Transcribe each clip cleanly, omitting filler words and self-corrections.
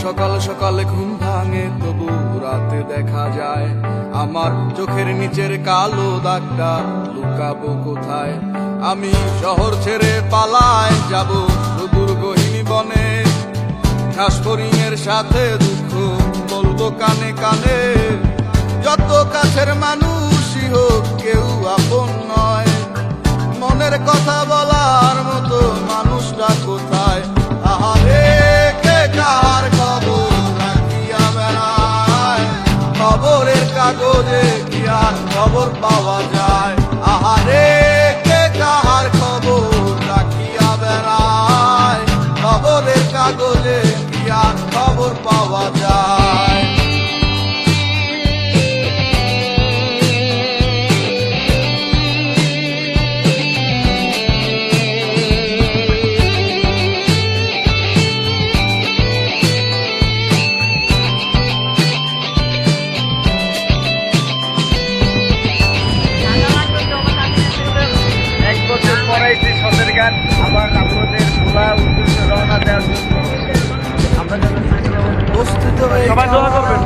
সকাল সকাল ঘুম ভাঙে তবু রাতে দেখা যায় আমার চোখের নিচের কালো দাগটা লুকাবো কোথায়। আমি শহর ছেড়ে পালায় যাব সুদূর গহীন বনে, ঘাসফড়িংয়ের সাথে দুঃখ বলবো কানে কানে। যত কাছের মানুষই হোক কেউ আপন নয়, মনের কথা বলার মতো মানুষটা কোথায়। আহারে কে কার খবর রাখিয়া বেড়ায়, খবরের কাগজে কি আর খবর পাওয়া যায়। আহারে কে কার খবর রাখিয়া বেড়ায়, খবরের কাগজে কি আর খবর পাওয়া যায়। আবার আমাদের খোলা উদ্দেশ্যে রওনা দেওয়ার জন্য আমরা প্রস্তুত হয়ে সবাই দোয়া করবেন।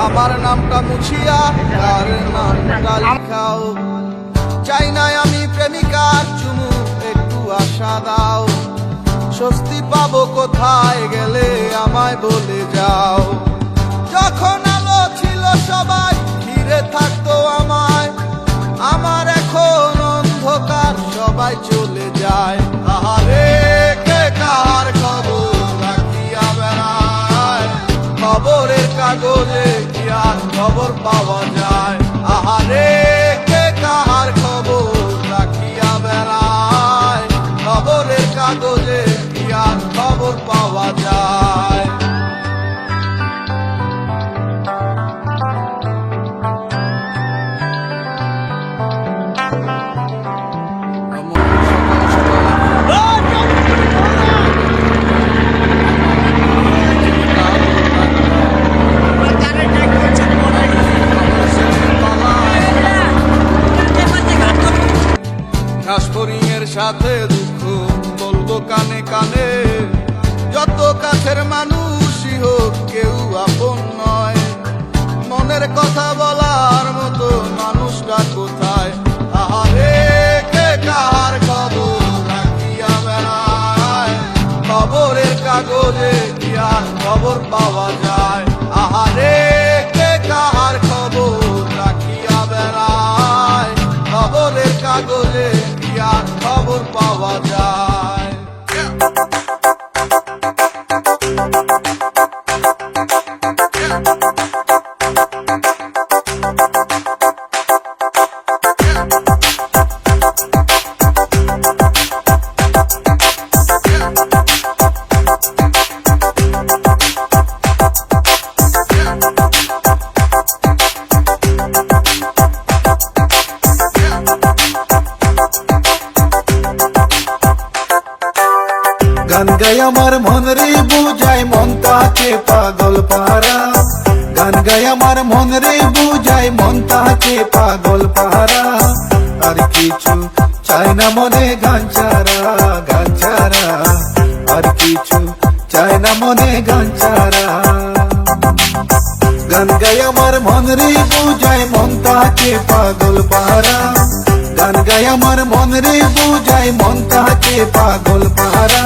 আমার নামটা মুছিয়া তার নামটা লিখাও, চাই না আমি প্রেমিকার চুমু একটু আশা দাও। স্বস্তি পাবো কোথায় গেলে আমায় বলে যাও। যখন আলো ছিল সবাই ঘিরে থাকতো আমায়, আমার এখন অন্ধকার সবাই চলে যায়। আহারে কে কার খবর রাখিয়া বেড়ায়, খবরের কাগজে কি আর খবর পাওয়া যায়। আহারে কে কার খবর রাখিয়া বেড়ায়, খবরের কাগজে কি আর খবর পাওয়া যায়। ঘাসফড়িংয়ের সাথে দুঃখ বলবো কানে কানে। যত কাছের মানুষই হোক কেউ আপন নয়, মনের কথা বলার মতো মানুষটা কোথায়। আহারে কে কার খবর রাখিয়া বেড়ায়, খবরের কাগজে কি আর খবর পাওয়া যায়। আহারে কে কার খবর রাখিয়া বেড়ায়, খবরের কাগজে কি আর খবর পাওয়া যায়। গান গায় আমার মন রে বুঝায় মন তাকে পাগল পারা, গান গায় আমার মন রে বুঝায় মন তাকে পাগল পারা। আর কিছু চায় না মনে গান ছাড়া, গান ছাড়া আর কিছু চায় না মনে গান ছাড়া। গান গায় আমার মন রে বুঝায় মন তাকে পাগল পারা, গান গায় আমার মন রে বুঝায় মন তাকে পাগল পারা।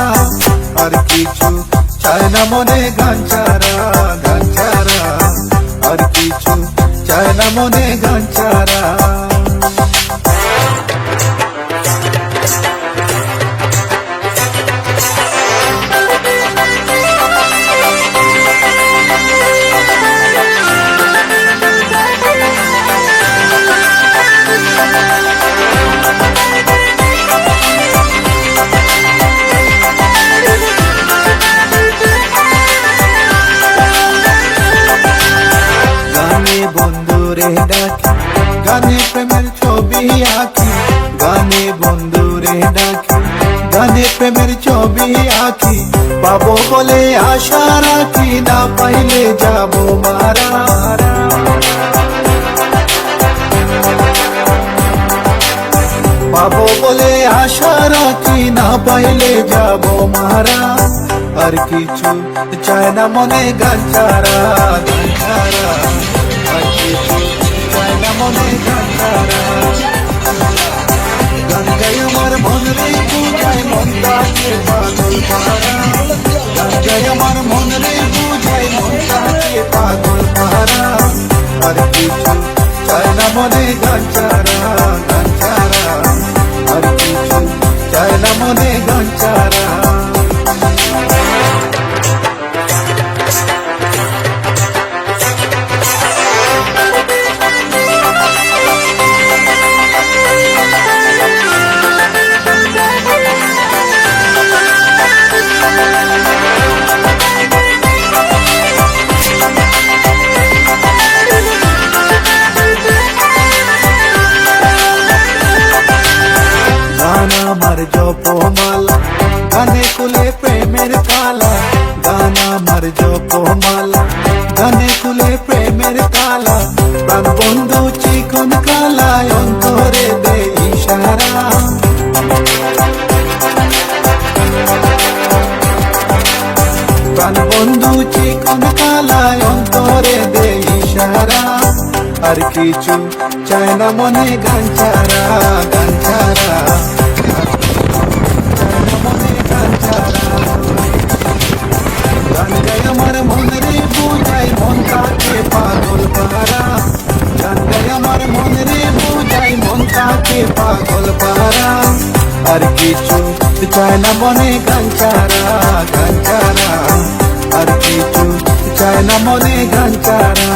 আর কিছু চায় না মনে গান ছাড়া, গান ছাড়া আর কিছু চায় না মনে গান ছাড়া। বন্ধুরে ডাকি গানে প্রেমের ছবি আঁকি, গানে বন্ধুরে ডাকি গানে প্রেমের ছবি আঁকি। পাবো বলে আশা রাখি, না পাইলে যাবো মারা। পাবো বলে আশা রাখি, না পাইলে যাব মারা, আর কিছু চায় না মনে গান ছাড়া, গান ছাড়া। আর কিছু চায় না মনে গান ছাড়া। গান গাই আমার মন রে বুঝায় মন তাকে পাগল পারা, গান গাই আমার মন রে বুঝায় মন তাকে পাগল পারা। আর কিছু চায় না মনে গান ছাড়া, গান ছাড়া। আর কিছু চায় না মনে গান ছাড়া। আমার জপমালা গানে কুলে প্রেমের কালা, গান আমার জপমালা গানে কুলে প্রেমের কালা। প্রাণ বন্ধু চিকন কালায় অন্তরে দে ইশারা, প্রাণ বন্ধু চিকন কালায় অন্তরে দে ইশারা। আর কিছু চায় না মনে গান ছাড়া, গান ছাড়া। গান গাই আমার মন রে বুঝাই মন তাকে পাগল পারা, গান গাই আমার মন রে বুঝাই মন তাকে পাগল পারা। আর কিছু চায় না মনে গান ছাড়া, গান ছাড়া। আর কিছু চায় না মনে গান ছাড়া।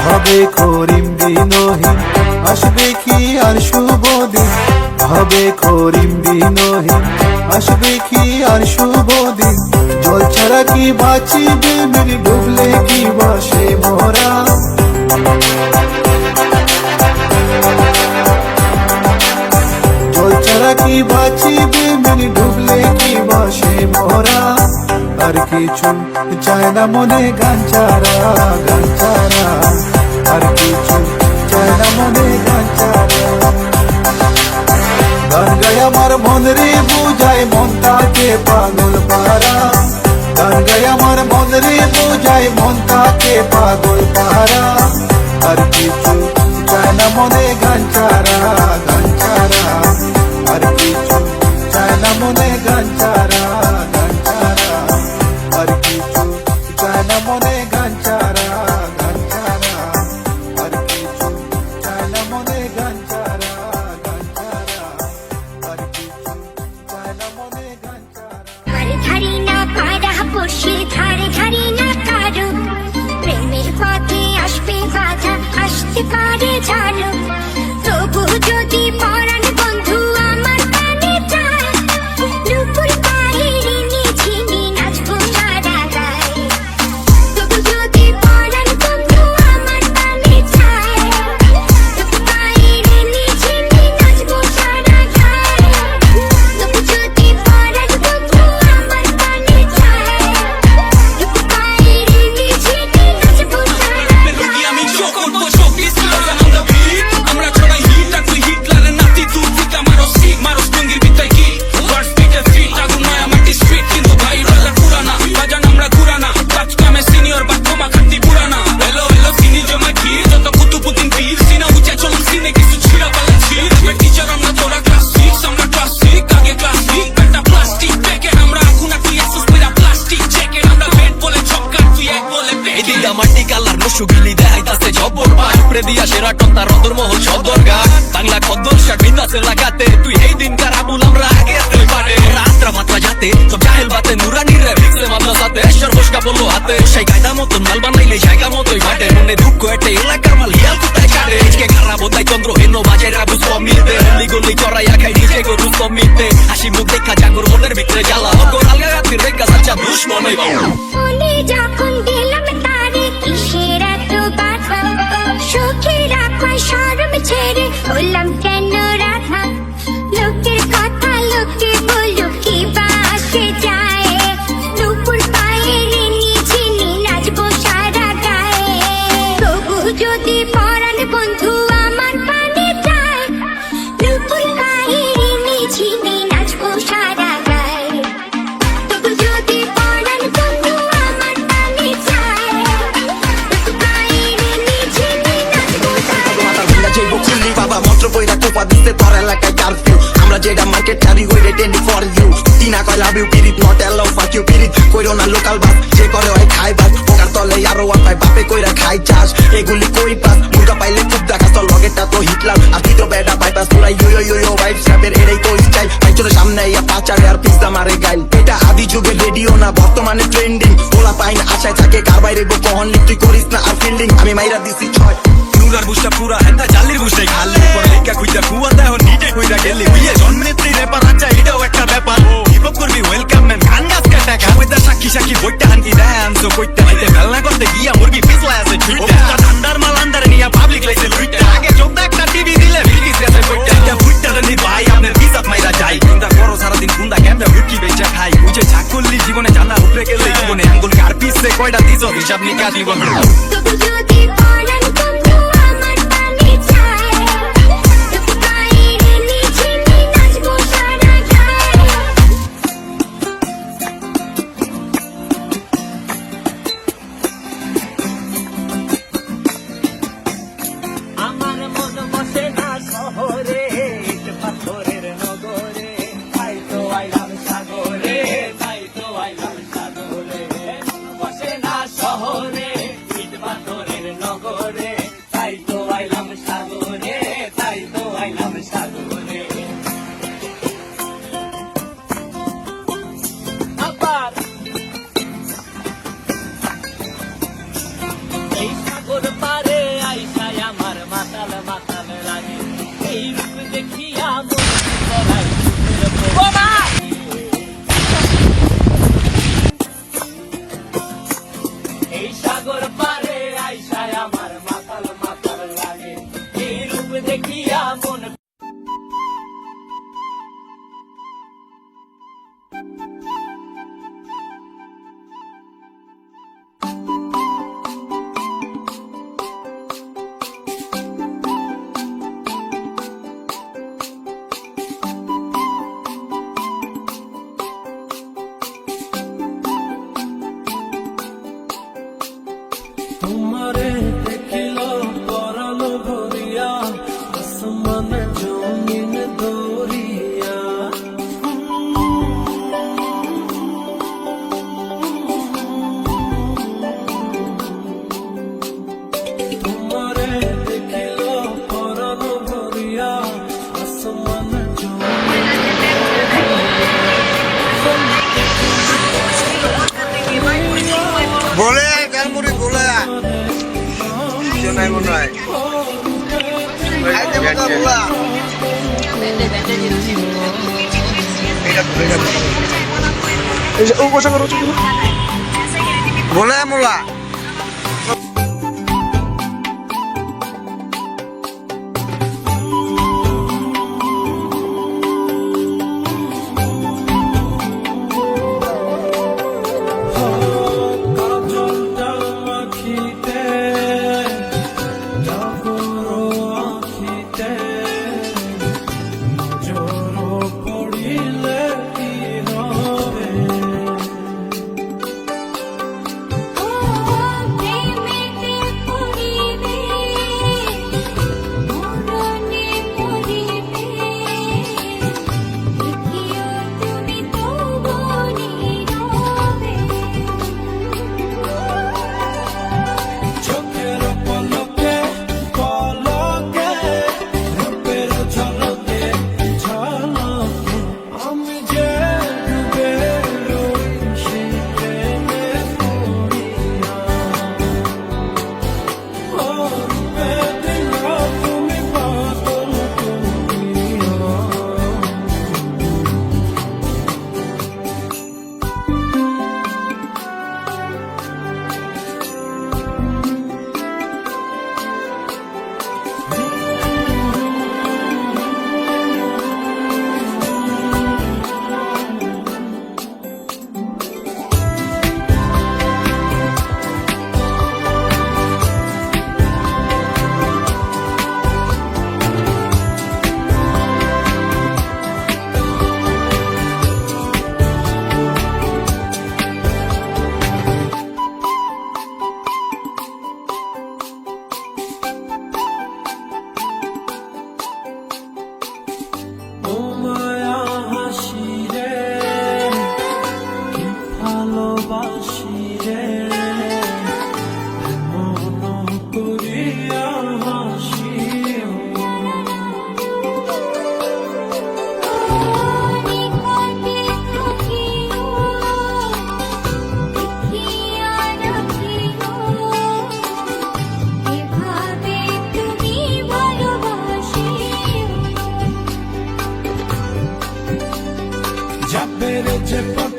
হবে করিম দিনহীন আসবে কি আর শুভ দিন, হবে করিম দিনহীন আসবে কি আর শুভ দিন। জল ছাড়া কি বাঁচিবে মেরি ডুবলে কি বাসে মোরা, জল ছাড়া কি বাঁচিবে মেরি ডুবলে কি বাসে মোরা। আর কিছু চায় না মনে গান ছাড়া, গান ছাড়া। আর কিছু চায় না মনে গান ছাড়া। গান গাই আমার মন রে বুঝায় মন তাকে পাগল পারা, গান গাই আমার মন রে বুঝায় মন তাকে পাগল পারা। আর কিছু চায় না মনে গান ছাড়া, গান ছাড়া। আর কিছু চায় না মনে গান ছাড়া, গান ছাড়া। আর কিছু চায় না মনে গান ছাড়া, গান ছাড়া। আর কিছু চায় না মনে গান ছাড়া, গান ছাড়া। আর কিছু চায় না মনে গান ছাড়া। ধারি না পারা বসে ধারে ধারি না কারো, প্রেমের পথে আসবে বাধা আসতে পারে জানো। তবু যদি পরাণ বন্ধু আমার কানে চায়, নুপুর পায়ের নিঝিনি নাচবো সারা গায়ে। তবু যদি পরাণ বন্ধু আমার কানে চায়, নুপুর পায়ের নিঝিনি নাচবো সারা গায়ে। তবু যদি পরাণ বন্ধু আমার কানে চায়, নুপুর পায়ের নিঝিনি নাচবো সারা গায়ে। আমি যখন বসো আমরা ভিড় আমরা ছড়াই হিট আর তুই হিটলারের নাতি দূর থেকে মারো সিক মারো টঙ্গির ভিতরে কি ফার্স্ট বিটে ফিট আগুন নয় আমার স্ট্রিট কিন্তু ভাই রোলা পুরানা বাজান আমরা ঘুরানা কাজ কামে সিনিয়র বা তোমা খাতি পুরানা হ্যালো হ্যালো সিনি জমা কি যত কুতুবুদ্দিন পীর সিনা উঁচা চলুন সিনে কিছু ছিড়া পালা ছিড় টিচার আমরা তোরা ক্লাস 6 আমরা ক্লাস 6 আগে ক্লাস 3 একটা প্লাস্টিক প্যাকেট আমরা এখন তুই এসুস পেরা প্লাস্টিক জ্যাকেট আমরা বেড বলে ছক্কা তুই এক বলে এদিন আমার টিকালার নসুগিলি দেখাইতাছে জব্বর পাই উপরে দিয়া সেরা টন্তা রদর মহল সদর গা বাংলা খদ্দর শাক বিন্দাসে লাগাতে তুই এই দিন কার আবুল আমরা আগে তুই পারে রাত্রা মাত্রা যাতে সব জাহেল বাতে নুরানি রে ভিক্সে মামলা সাথে এসর বসকা বললো হাতে সেই গায়দা মতন মাল বানাইলে জায়গা মতোই ফাটে মনে দুঃখ এটে এলাকার মাল হিয়াল কোথায় কাটে আজকে খারাপ বোধাই চন্দ্র হেন বাজে রাবুস কমিতে হলি গলি চড়াইয়া খাই নিজে গরু কমিতে হাসি মুখ দেখা জাগর মনের ভিতরে জ্বালা অগর আলগা রাত্রির রেখা এটা দুশ্মনই বাবু ফোনে যখন দিলাম তারে কিসের এত বাধা সুখে রাখায় শরম ছেড়ে হলাম কেন রাধা লোকের কথা লোকে বলো কি বা আসে যায় দুপুর পায়ে ঋণী ঝিনি নাচবো সারা গায়ে তবু যদি পরাণ বন্ধু আমার পানে যায় দুপুর পায়ে ঋণী ঝিনি নাচবো সারা গায়ে তবু যদি পরাণ বন্ধু আমার পানে যায় দুপুর পায়ে ঋণী ঝিনি নাচবো সারা মাথার ভুলা যাইব খুললি বাবা মন্ত্র বইরা কোপা দিতে তোর এলাকায় কারফিউ আমরা যেটা মার্কেট চারি হইরে টেন্ডি ফর ইউ টিনা কয় লাভ ইউ পিরিত নট অ্যালাউ ফাক ইউ পিরিত কইরো না লোকাল বাস যে করে হয় খাই বাস পোকার তলে আরো পায় বাপে কইরা খাই চাষ এগুলি কই পাস মুরগা পাইলে খুব দেখা তোর লগেটা তো হিটলার আর তুই তো বেটা বাইপাস পুরা ইউ ইউ ইউ ভাইব স্যাপের এটাই তো স্টাইল বাইচোর সামনে ইয়া পাচারে আর পিজ্জা মারে গাইল এটা আদি যুগের রেডিও না বর্তমানে ট্রেন্ডিং ওলা পাইন আশায় থাকে কার বাইরে গো কহন তুই করিস না আর ফিল্ডিং আমি মাইরা দিছি ছয় নুরার বুঝটা পুরা এটা জালির বুঝটাই খালি পর লেখা খুঁজা খুয়া দেহ নিজে কইরা গেলি বিয়ে জন্মনেত্রী রেপার আচ্ছা এটাও একটা ব্যাপার হিপ হপ করবি ওয়েলকাম ম্যান গান গাছ কাটা কামেদা সাক্ষী সাক্ষী বইটা হানকি ডান্স কইতে নাইতে বেলনা করতে গিয়া মুরগি পিছলা আছে ছুইটা ঠান্ডার মাল আন্দারে নিয়া পাবলিক লাইছে লুইটা আগে চোখ একটা টিভি দিলে বিলকিস আছে কইটা এটা ফুইটা নি ভাই আপনার বিজাত মাইরা যাই কুন্দা করো সারা দিন কুন্দা ক্যামেরা মুরগি বেচা খাই বুঝে চাকলি জীবনে জানা উপরে গেলে জীবনে আঙ্গুল কার পিছে কয়টা দিছো হিসাব নিকাশ জীবন তবু যদি পরাণ বন্ধু আমার পানে যায় দুপুর পায়ে ঋণী ঝিনি নাচবো সারা গায়ে আমার মন বসে না শহরে ইট পাথরের নগরে তাই তো আইলাম সাগরে তাই তো আইলাম সাগরে মন বসে না শহরে ইট পাথরের নগরে তাই তো আইলাম সাগরে তাই তো আইলাম সাগরে আবার এই সাগর পারে আইসায় আমার মাতাল মাতাল লাগে এই রূপ দেখিয়া মন করাই বাবা এই সাগর পারে আইসায় আমার মাতাল মাতাল লাগে এই রূপ দেখিয়া মন তোমারে দেখিল পরাণ ভরিয়া আসমান জমিন দরিয়া তোমারে দেখিল পরাণ ভরিয়া আসমান জমিন বলে গালমুড়ি বলে নাই মনে হয় খাইতে মজা বলা বলে মোলা কাজলটা মাখিতে জাগর আখিতে নজর পড়িলে কি হবে সে